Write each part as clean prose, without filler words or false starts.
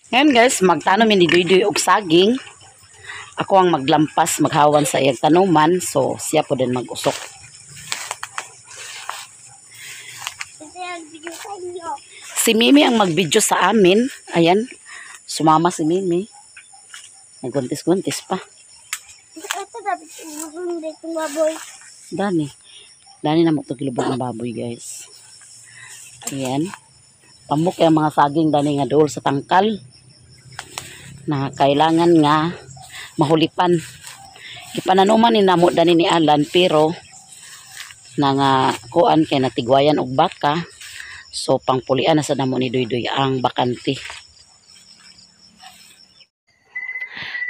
Ngayon guys, magtanom ni Duydoy og saging. Ako ang maglampas, maghawan sa iyang tanuman. So, siya po din mag-usok. Si Mimi ang mag-video sa amin. Ayan, sumama si Mimi. Nagguntis-guntis pa. Ito dapat ilubog dito baboy. Dani na magtugilubog ng baboy guys. Ayan. Pamuk yung mga saging dani nga dool sa tangkal. Na kailangan nga mahulipan. Ipananuman ni namo dani ni Alan pero na nga kuan kay natigwayan og baka. So pangpulian na sa namo ni Duydoy ang bakanti.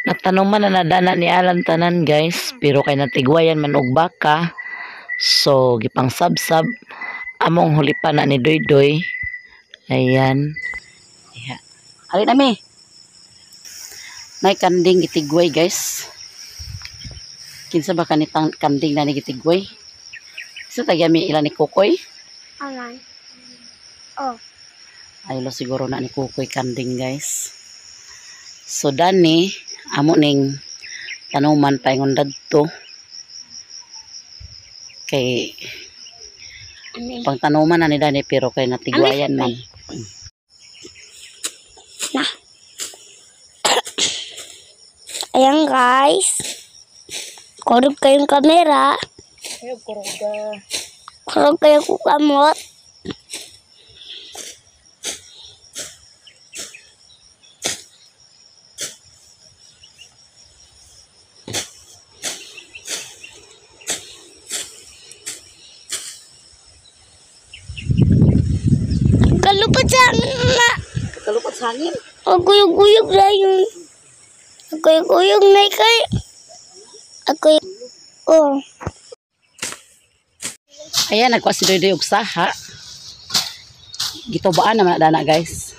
Natanuman na nadana ni Alan tanan guys pero kay natigwayan man og baka. So gipang sab-sab among hulipan na ni Duydoy. Ayan. Ayan. Ali nami. Nay kanding gitigway guys. Kinsa ba kanitang kanding na ni gitigway? So tagyami ilan ni Kukoy? Aman. Oh. Ay lo siguro na ni Kukoy kanding guys. So dani amo ning tanuman paingon dadto. Kay pang tanuman na ni dani pero kay natigwayan man. Ayan guys. Kurog kayong kamera. Ay kurog ka. Kurog kayong kukamot. Kalupad sa hangin na. Kalupad sa hangin. Aguyog-guyog na yun. Aguyog-guyog na kay. Oh. Ayan, nagkuha si Duydoy og saha. Gitobaan naman na dana guys.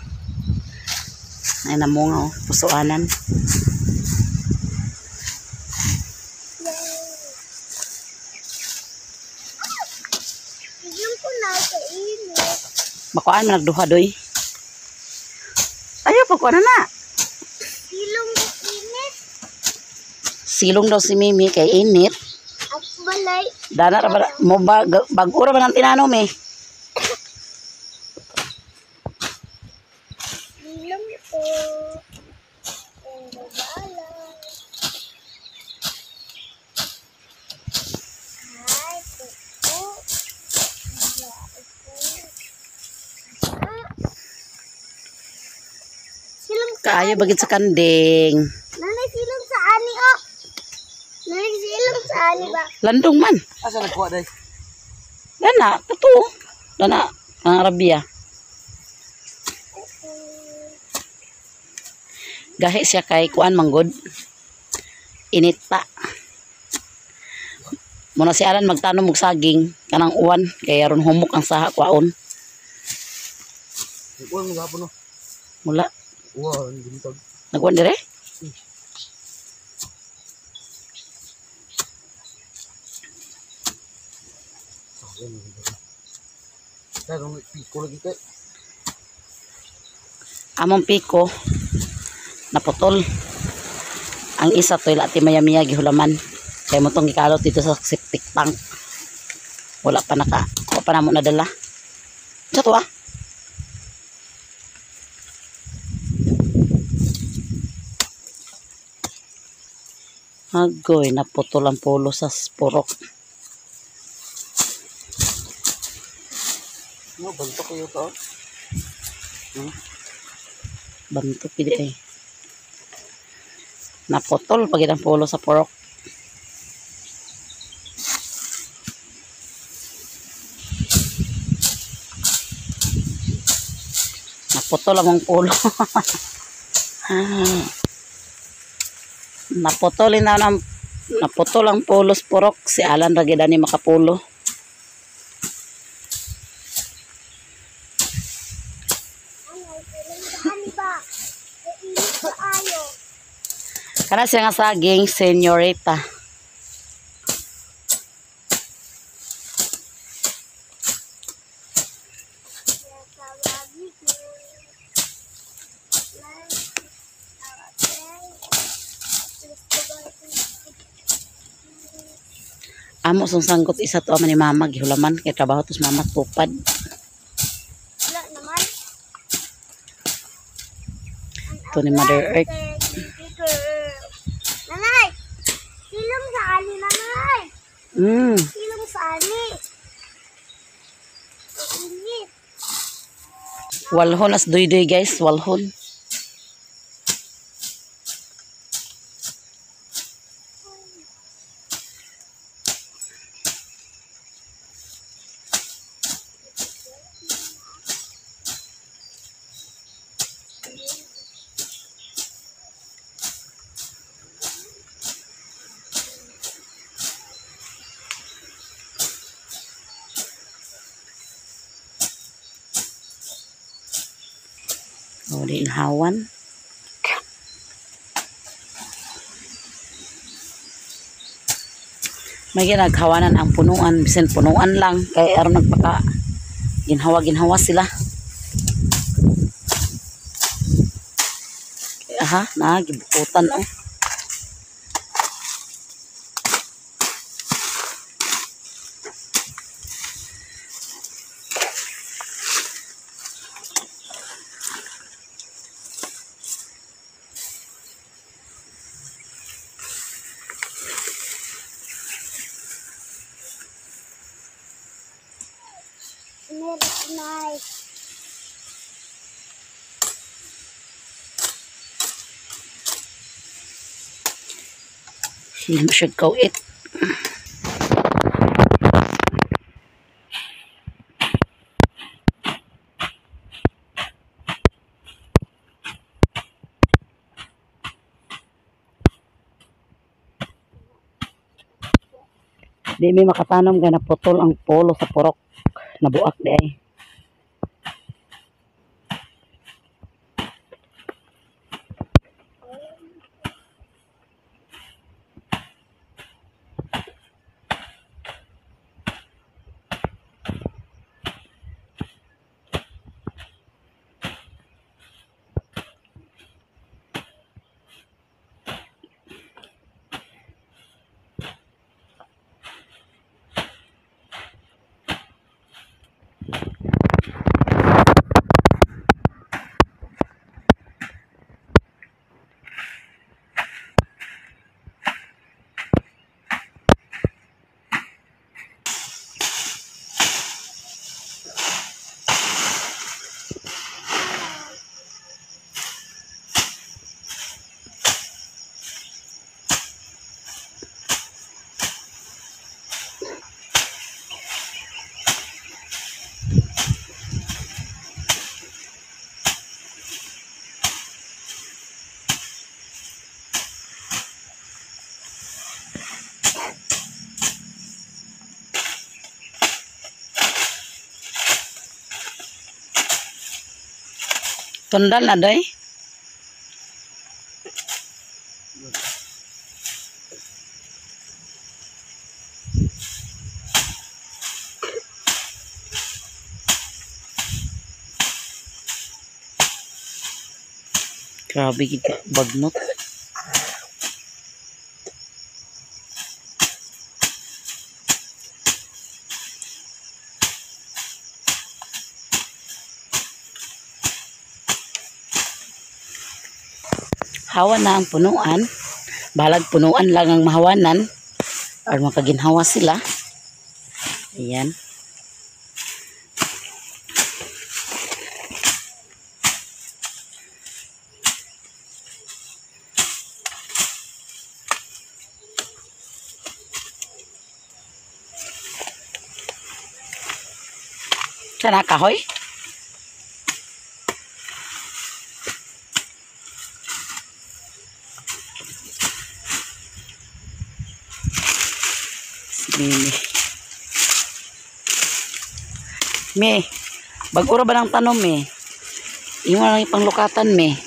Ay namunga oh, pusuanan. Yung ko na kainit. Makuan man nagduha doy. Ayaw pagkuha na. Silong init. Silong daw si Mimi kay init. At balay. Dana ra mo bag-ura man ang tinanom eh. Silong ko. Ang balay. Ay, ito. Silong sa Kaayo bagid sa kanding. Nanay silong sa ani oh. Nanay silong sa ani ba? Landong man. Asa nagkuha day? Dana, kato. Dana, ang Arabia. Gahi siya kay kuan manggod. Init pa. Muna si Alan magtanom og saging kanang uwan kay aron humok ang saha kwaon. Nagkuha mo gapon no. Mula Uwa, gintag. nagkuan dire. Pero piko lagi kay. Among piko naputol. Ang isa toy lati maya-maya gihulaman. Kay mo tong gikalot dito sa septic tank. Wala pa namo nadala. Sa to ah. Agoy, naputol ang pulo sa purok. No, bantok kayo to. Bantok pidi kay. Naputol pagid ang pulo sa purok. Naputol ang pulo. Naputol ang pulo sa purok. Si Alan ra gid ani makapulo. Ani ba? Kainit ba ayo? Kana siya nga saging, senyorita. Amo sung sangkot isa to ama ni mama gihulaman kay trabaho tos mama tupad. Wala naman. To ni Mother Earth. Nanay! Silong sa ani, nanay! Mm. Silong sa ani. Init. Walhon as doy-doy guys, walhon. O, di inhawan. May ginaghawanan ang punuan, bisan punuan lang kay aron nagpaka ginhawa sila. Aha, na gibukutan oh. Meron, nanay. Hindi mo siya kawit. Di may makatanom ka na putol ang polo sa purok. Nabuak di ay. Tundal na day. Grabe kita bagnot. Hawa na ang punuan. Balag punuan lang ang mahawanan. Or makaginhawa sila. Ayan. Sana kahoy? Mimi. Me, bag-ura ba ng tanom me? Yung lang ipang lukatan me.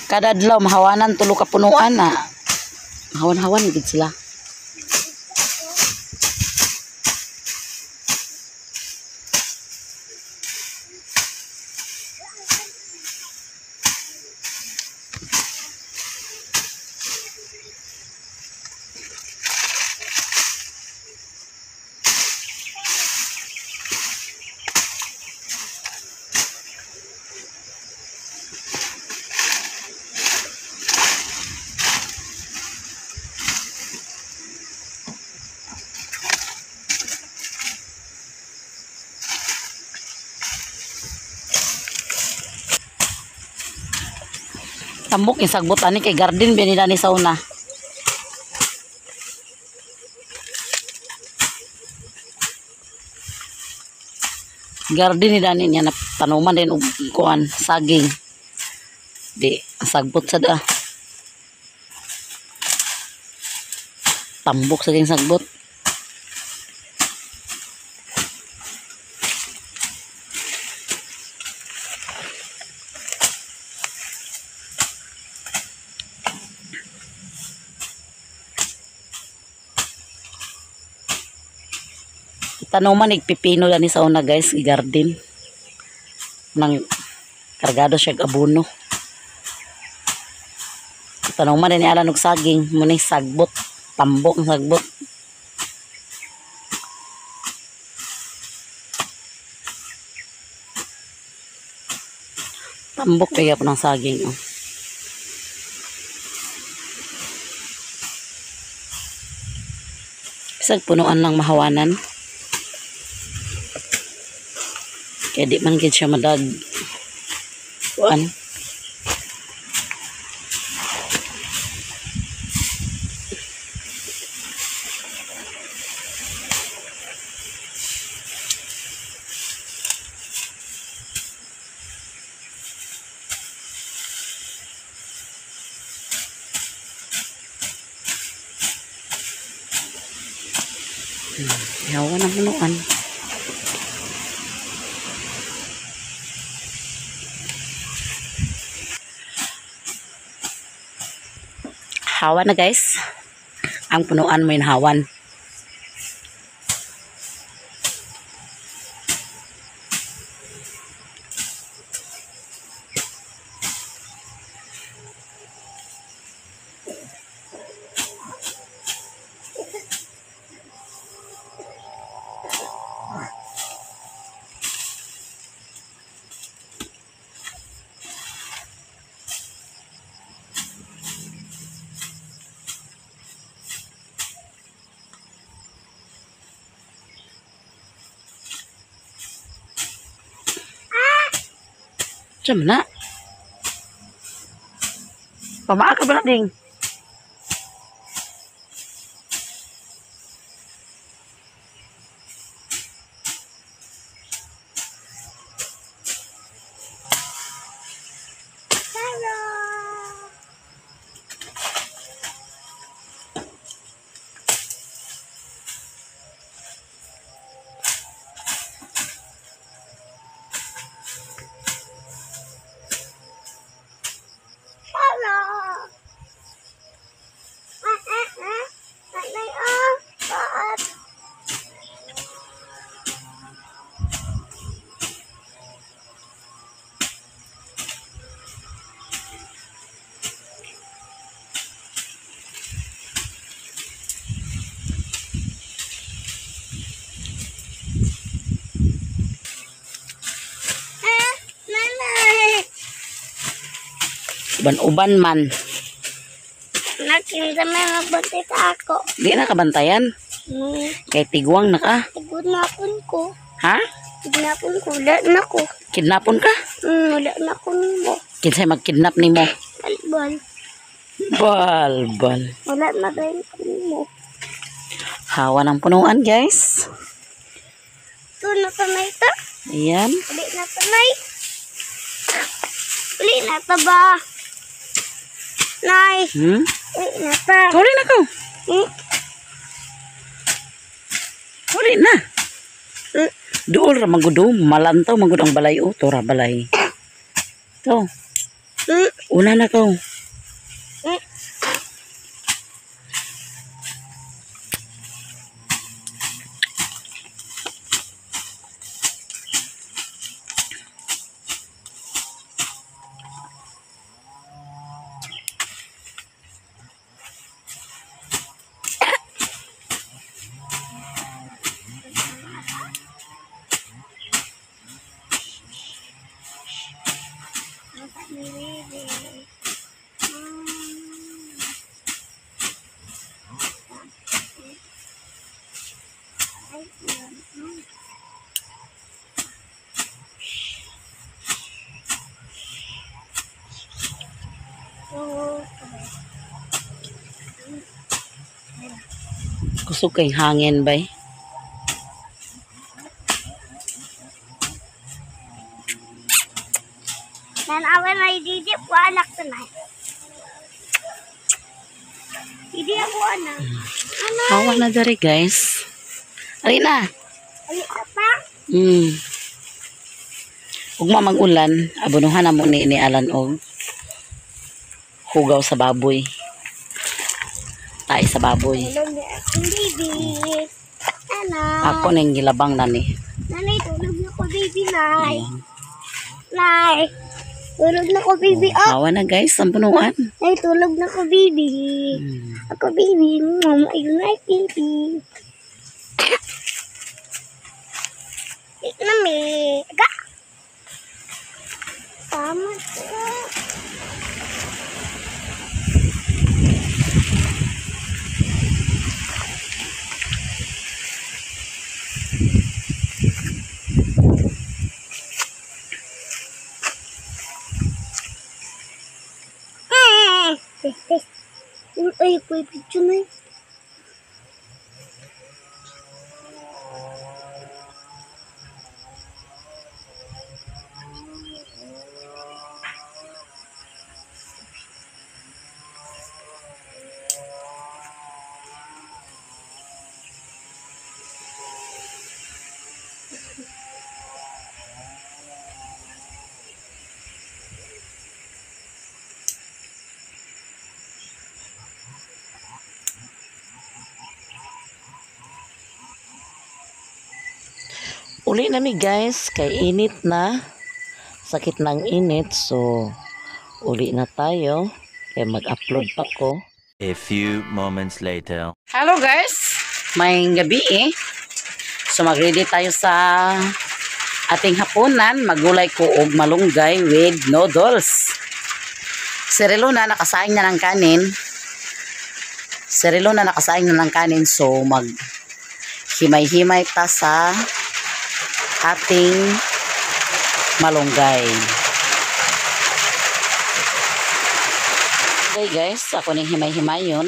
Kada adlaw mahawanan tulo ka punuan na. Hawan-hawan gid sila. Tambok yung sagbot ani kay garden binila ni sa una. Garden ni dani niya na tanuman din og kuan saging. Di sagbot sa da. Tambok saging sagbot. Tanuman igpipino dani sa una guys, i-garden. Nang kargado siya abono. Tanuman din ala og saging, muni sagbot, tambok ng sagbot. Tambok kaya po ng saging. Oh. Isag punuan lang mahawanan. Kaya di man gid siya madag kuan. Yawan ang punuan. Hawan na guys. Ang punuan mo yung hawan. Diyan na. Pamaa ka ba na ding? Uban-uban man. Nakinsa may magbantay sa ako. Di na kabantayan. Kay tigwang na ka. Kidnapon ko. Ha? Kidnapon ko. Wala na ko. Kidnapon ka? Wala na ko mo. Kinsay mag-kidnap ni mo? Balbal. Balbal. Wala na rin ko mo. Hawa ng punuan guys. Ito na panay ta. Ayan. Uli na panay. Uli na ta ba? Nay. Uli na ta. Huli na ko. Huli na. Duol ra magudo, malantaw magud ang balay o tora balay. To. Una na ko. Kusog kay hangin bay. Dan awan na ididip ko anak tunay. Hindi ako anak. Hawa na dari guys. Ari na. Ay, apa? Ug mag-ulan, abunuhan na mo ni Alan og hugaw sa baboy. Tay sa baboy. Tulog na akong baby. Anak. Ako ning gilabang na ni. Nanay, tulog na ko baby, nay. Nay. Tulog na ko baby. Oh, Hawa na guys, ang punuan. nay, tulog na ko baby. Ako baby. Mama, good night baby. Nami. Aga. Tama ka. Ay, ako yung picture na yun. Uli na mi guys, kay init na. Sakit ng init, so uli na tayo. Kaya mag-upload pa ko. A few moments later. Hello guys! May gabi eh. So mag-ready tayo sa ating hapunan. Magulay ko og malunggay with noodles. Si Relo na nakasaing na ng kanin. So himay-himay ta sa ating malunggay. Okay guys, ako ning himay-himay yun.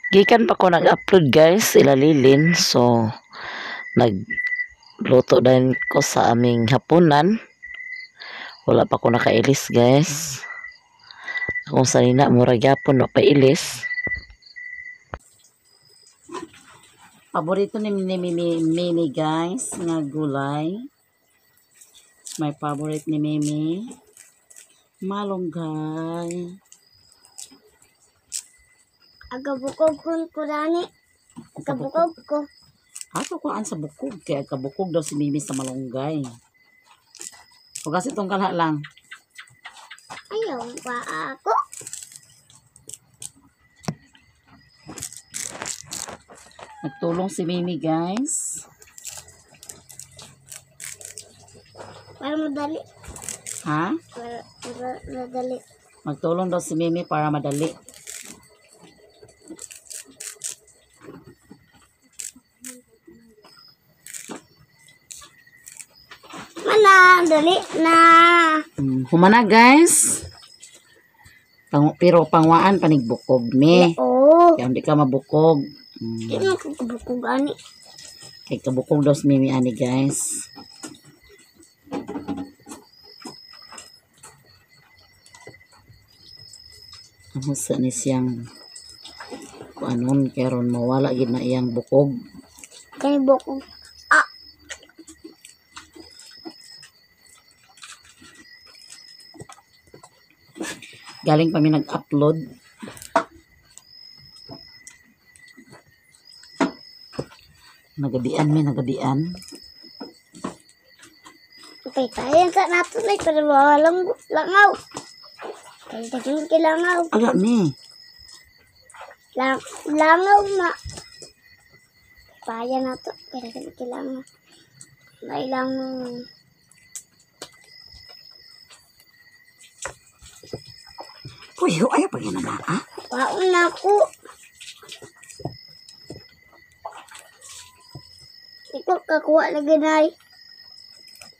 Gikan pa ko nag-upload guys, ilalilin. So, nagluto din ko sa aming hapunan. Wala pa ko nakailis guys. Akong sanina, murag yapon, no pa ilis. Paborito ni Mimi guys, nga gulay. My favorite ni Mimi, malunggay. Agabukog ko dani. Agabukog ko. Ato ko an sa bukog, kaya kabukog daw si Mimi sa malunggay. O kasi itong kalha lang. Ayaw pa ako. Nagtulong si Mimi guys. Para madali. Ha? Para madali. Magtulong daw si Mimi para madali. Mana, dali na. Humana guys. Pero pangwaan panigbukog me. Oh. Kaya hindi ka mabukog. Hindi mo kagabukog ani. Kay kabukong daw si Mimi ani guys. Ano sa ni siyang kuanon karon mawala gid na iyang bukog. Kay bukog. Ah, Galing pa mi nag-upload. Nagadian. okay tayo sa nato na pero walang langaw. Kay tagal kilangaw. Aga ni. Langaw na. Paya na to. Kaya tagal kilangaw. May langaw. Uy, ayaw pa ginaga. Waon na ko. Ikaw kakuha lagi, Nay.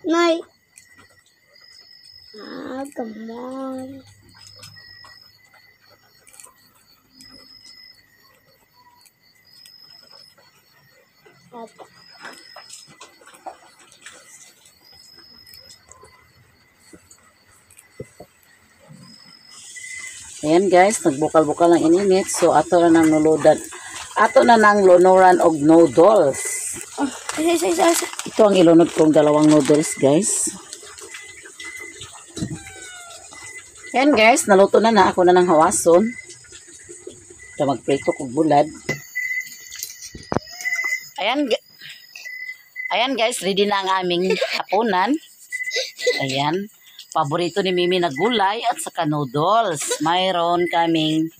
Nay. Ah, come on. Ata. Ayan guys, nagbukal-bukal ng ininit. So, ato na nang nuludan. Ato na nang lunuran og noodles. Isa. Ito ang ilunod kong dalawang noodles guys. Ayan guys, naluto na na. Ako na ng hawason. Ito magprito kong bulad. Ayan guys, ready na ang aming hapunan. Ayan. Paborito ni Mimi na gulay at saka noodles. Mayroon kaming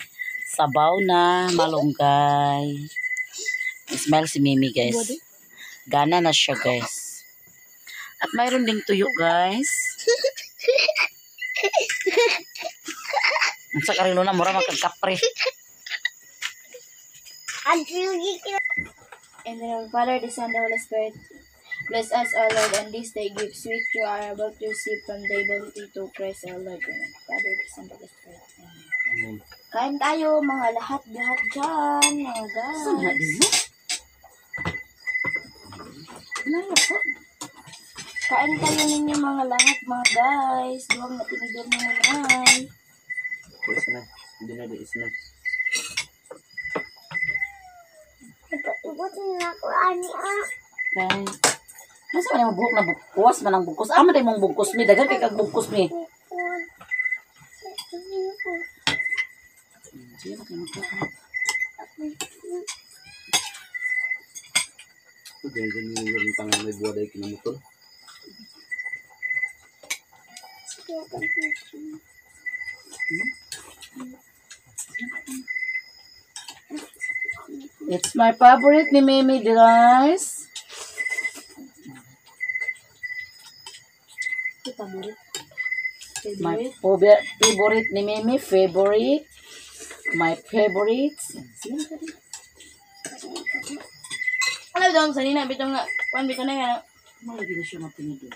sabaw na malunggay. Smile si Mimi guys. Gana na siya guys. At mayroon ding tuyo guys. Ang sa karilo na mura magkakapre. Ang sugi ka. In the name of the Father, the Son, and the Holy Spirit. Bless us, O Lord, and this day give sweet you are about to receive from the ability to Christ our Lord. Amen. Father, the Son, and the Holy Spirit. Amen. Kain tayo, mga lahat-lahat dyan, mga guys. Saan na din mo? Kain tayo ninyo, mga lahat, mga guys. Duwang na tinidor mo naman. Pwede na. Hindi na di isna. Ibutin na ako, ani ah. Okay. Nasa man yung buhok na bukos, manang bukos. Ama tayo mong bukos mi. Dagan kay kag bukos mi. Sige na kayo magkakaroon. Ganyan yung tangan may buwa dahil kinamutol. It's my favorite ni Mimi guys. My favorite ni Mimi. Favorite. My favorite. Alam daw, sa nina, bitong nga, kuan bitong na nga. Malagi na siya mapinigil.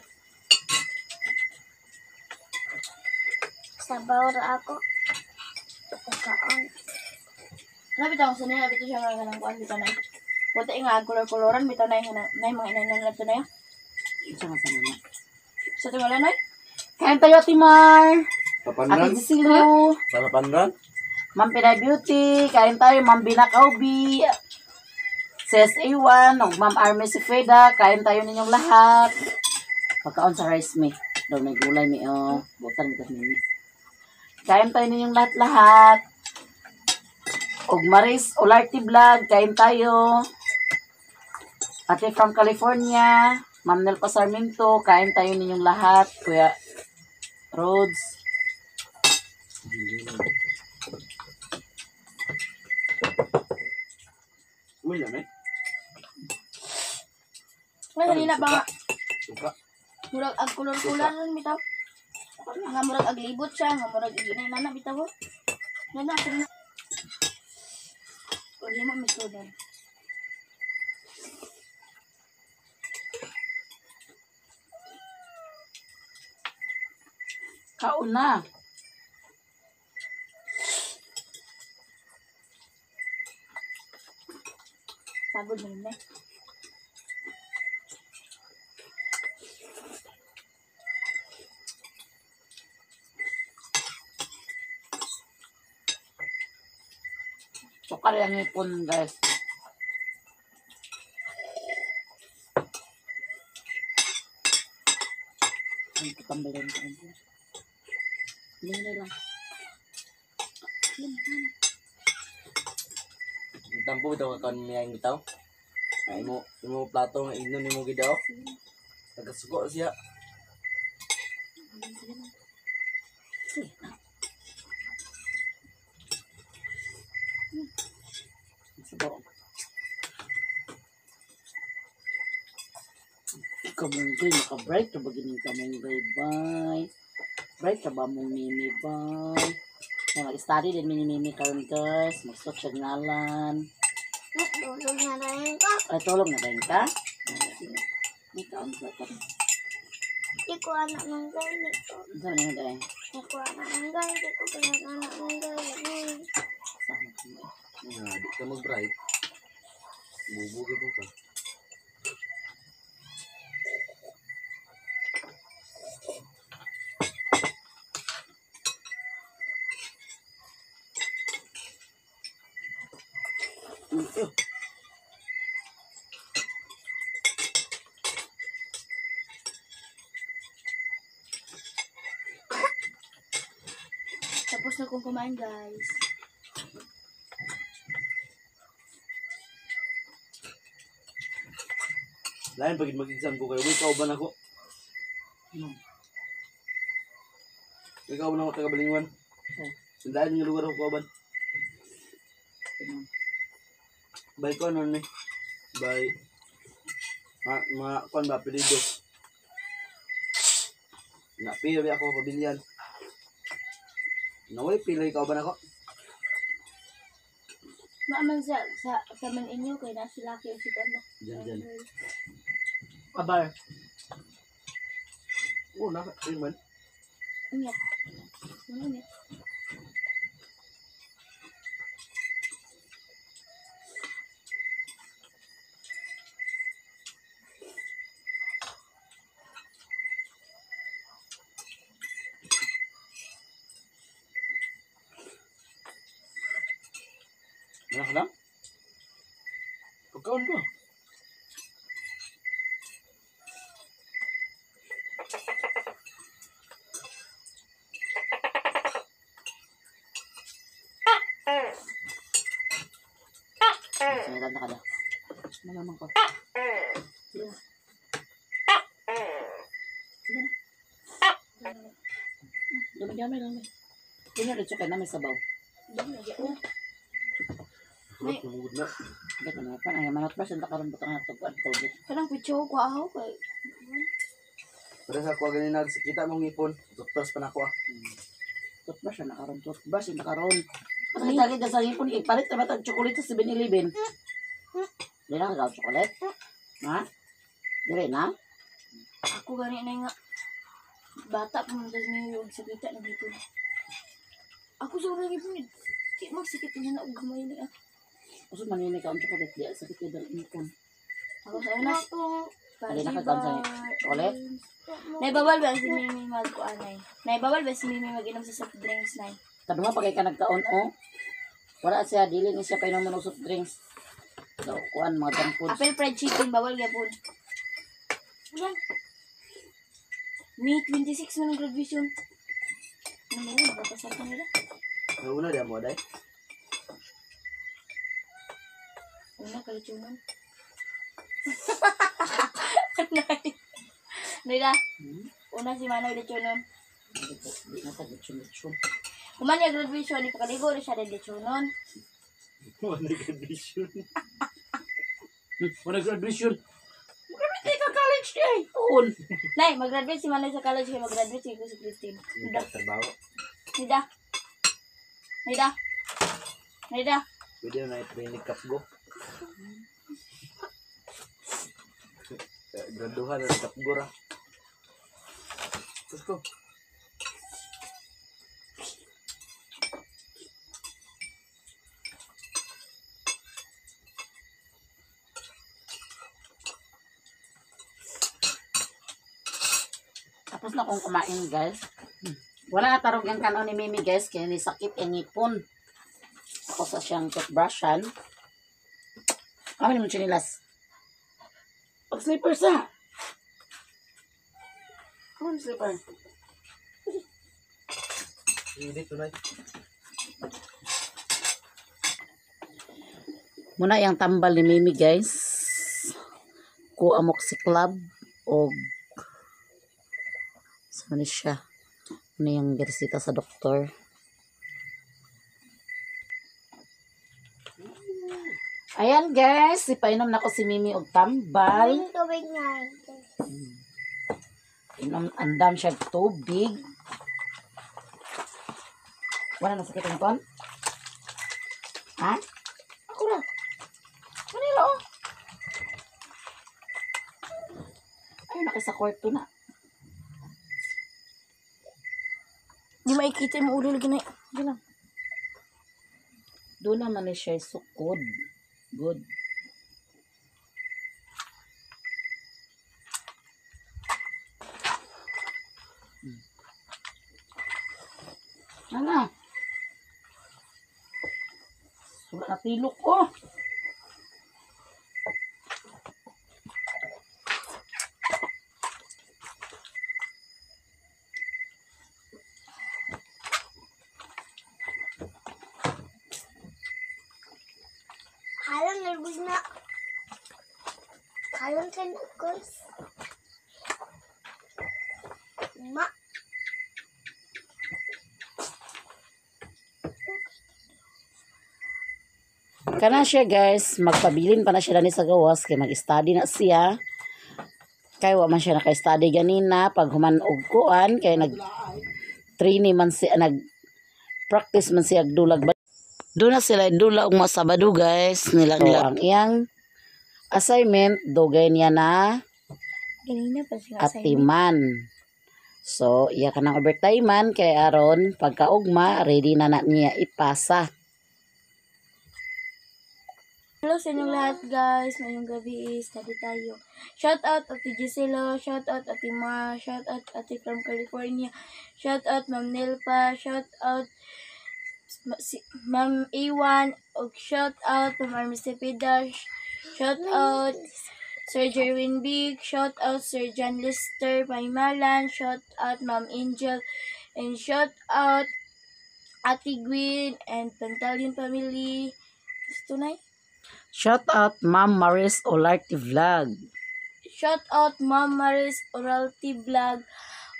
Sabaw ra ako. Pagkaon. Alam bitong, sa nina, bitong siya nga nga ng kuan bitong na. Buti nga, kulor-kuloran, bitong na yung mga inanan na ito na yun. Ito nga sa mama. Sa ito wala na yun? Kain tayo, Timar. Ate Papanran? Cecilio. Para panran? Ma'am Pinay Beauty. Kain tayo, Ma'am Bina Kaubi. Sis A1. O Ma'am Army Sifeda. Kain tayo ninyong lahat. Pagkaon sa rice me. Daw may gulay mi. Oh. Butan mo kasi kain tayo ninyong lahat-lahat. Og Maris Olarte Vlog. Kain tayo. Ate from California. Ma'am Nelpa Sarmiento. Kain tayo ninyong lahat. Kuya Rhodes. Uy, yan eh. Nga, sa nina ba nga? Suka. Murag ag kulor-kuloran bitaw. Nga murag ag libot siya, nga murag iginay bitaw. Nga na, sa nina. Huwag mo misudan. Kaon na. Pagod na yun eh. Sukal yung ipon, guys. Ang katambalin ko. Hindi na lang. Tampo ito kan niya yung bitaw. Ay mo plato nga ignon nimo gidaw. Nagasuko siya. Sabaw. Kamunggay, naka-bright na ba gining kamunggay, bye. Bright na ba mong mimi, bye. Kaya mag-study din mini-mimi karon guys. Magsot siya ngalan. Tulog na rin ko. Ay, tulog na rin ka? May kaon ka pa. Di ko anak ng gay. Saan na dahil? Di ko anak ng gay. Di ko anak ng gay. Saan na? Nga di ka mag-bright. Bubugay mo ka. Tapos na kong kumain, guys. Lain pag mag-exam ko kayo, may kauban ako. May kauban ako taga Balingwan. Sandaan yung lugar ako kauban. Bay ko ano ni? Bay mga kon ba pilido. Napiyo ako pabilian. Naway pilay kauban ako. Maaman sa man inyo, kaya na sila kayo si Kono. Diyan. Kabar. Oo, man. Ingat. Ingat. Mana ka lang? Pagkaon ko. Sinilan na ka na. Malaman ko. Sige na. Sige na. Dami lang. Pinarito kayo na may sabaw. Kulot lumugod na. Gata na pa. Ay, manot ba siya nakaroon butang na tagpuan. Tolbit. Kanang pitso ko ahaw kay. Pero sa ako ganin nagsakita mong ipon. Toothbrush pa na ako ah. Toothbrush siya nakaroon. Toothbrush siya nakaroon. Kasi tagit na sa ipon. Ipalit na ba tag chocolate sa 7-Eleven? Hindi na kagaw chocolate? Ha? Dire na? Ako gani na nga. Bata pa man niyo yung sakita na dito. Ako sa una gipon. Di magsikit niya na og gamay ni. Kasi manini ka ang chocolate. Di sakit yung dalinikan. Ako sa una. Hindi na kagaw sa chocolate? Naibawal ba si Mimi magkuanay? Naibawal ba si Mimi mag-inom sa soft drinks na? Kadunga pagay ka nagkaon o. Wala siya. Dili ni siya painom ng soft drinks. So, kuan mga junk foods. Apple fried chicken, bawal gyapon. Yan. May 26 man ang graduation. Ano mo, magpapasal ka nila? Nauna di mo day. Una, kalitunan. Nila, una si Manoy lechonon. Di na sa lechon-lechon. Kuman niya graduation, ipakaligo na siya ng lechonon. Wala graduation. Wala graduation. Graduate ka college niya eh. Tuon. Nay, mag-graduate si Manoy sa college, kaya mag-graduate si Kusi Christine. Nida, Trabaho. nida. Nida. Nida. Pwede na i-training kapgo. Graduhan na kapgo ra. Terus ko. Tapos na akong kumain guys. Wala na tarog yung kanon ni Mimi guys. Kaya ni sakit yung ngipon. Ako ako sa siyang toothbrushan. Kami naman chinilas. Pag-slippers na. Kami slipper. Hindi tunay. Muna yung tambal ni Mimi guys. Kuamoxiclab o saan ni siya? Ano yung resita sa doktor? Ayan guys, ipainom na ko si Mimi og tambal. Ang tubig nga. Inom andam siya tubig. Wala na sakit ang kon? Ha? Ako na. Manila oh. Ayun na sa kwarto na. Di makikita yung ulo lagi na. Di lang. Doon naman ni siya sukod. Good. Ano? Sulat na tilok ko. Halang nervous na. Halang ka na, guys. Ma. Kana siya guys, magpabilin pa na siya dani sa gawas kay mag-study na siya. Kay wa man siya naka-study ganina pag human og kuan kay nag-training man siya nag-practice man siya dulag. Doon na sila dula og mga Sabado guys, nila ang iyang assignment dugay niya na Ganina pa siya atiman. So, iya ka ng overtime kay aron pagkaugma ready na niya ipasa. Hello sa inyong lahat guys, ngayong gabi is study tayo. Shout out Ate Giselo, shout out Ate Ma, shout out Ate from California, shout out Ma'am Nelpa, shout out Ma'am Iwan, og shout out Ma'am Armistepida, shout out Sir Jerwin Big, shout out Sir John Lister Paimalan, shout out Ma'am Angel, and shout out Ate Gwyn and Pantalion family. Gusto na Shout out Ma'am Maris Olarte Vlog. Shout out Ma'am Maris Oralty Vlog.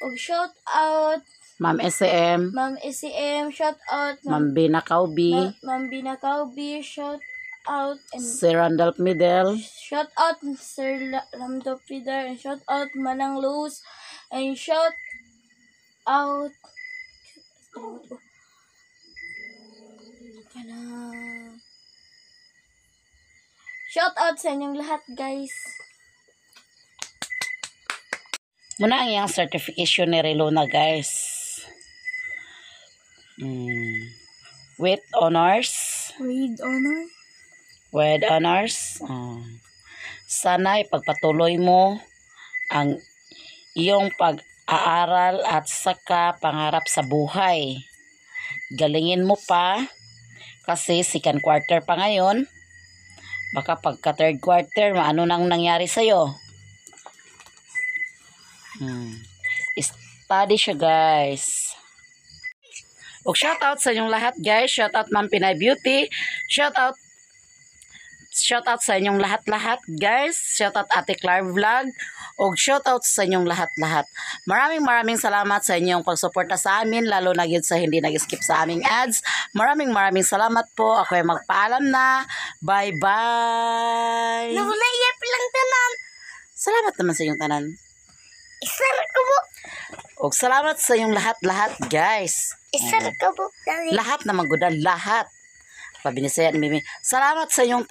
Og shout out Ma'am SM, Ma'am SCM. Shout out Ma'am Bina Kaubi, Ma'am Binakaubi. Shout out and Sir Randolph Midel, shout out Sir Ramdo Pider. And shout out Manang Luz. And shout out shout out sa inyong lahat guys. muna ang iyang certification ni Relona guys. With honors. Read honor. With honors. Sana ipagpatuloy mo ang iyong pag-aaral at saka pangarap sa buhay. Galingin mo pa kasi second quarter pa ngayon. Baka pagka third quarter, ano nang nangyari sa'yo? Study siya guys. O shoutout sa inyong lahat guys. Shoutout Ma'am Pinay Beauty. Shoutout sa inyong lahat-lahat guys. Shoutout Ate Clar Vlog. O shoutout sa inyong lahat-lahat. Maraming salamat sa inyong pagsuporta sa amin. Lalo na yun sa hindi nag-skip sa aming ads. Maraming salamat po. Ako ay magpaalam na. Bye-bye. Nakulay lang tanan. Salamat naman sa inyong tanan. Isar ko po. O salamat sa inyong lahat-lahat guys. Isar ko po. Lahat naman gudan. Lahat. Pabinisaya ni Mimi. Salamat sa inyong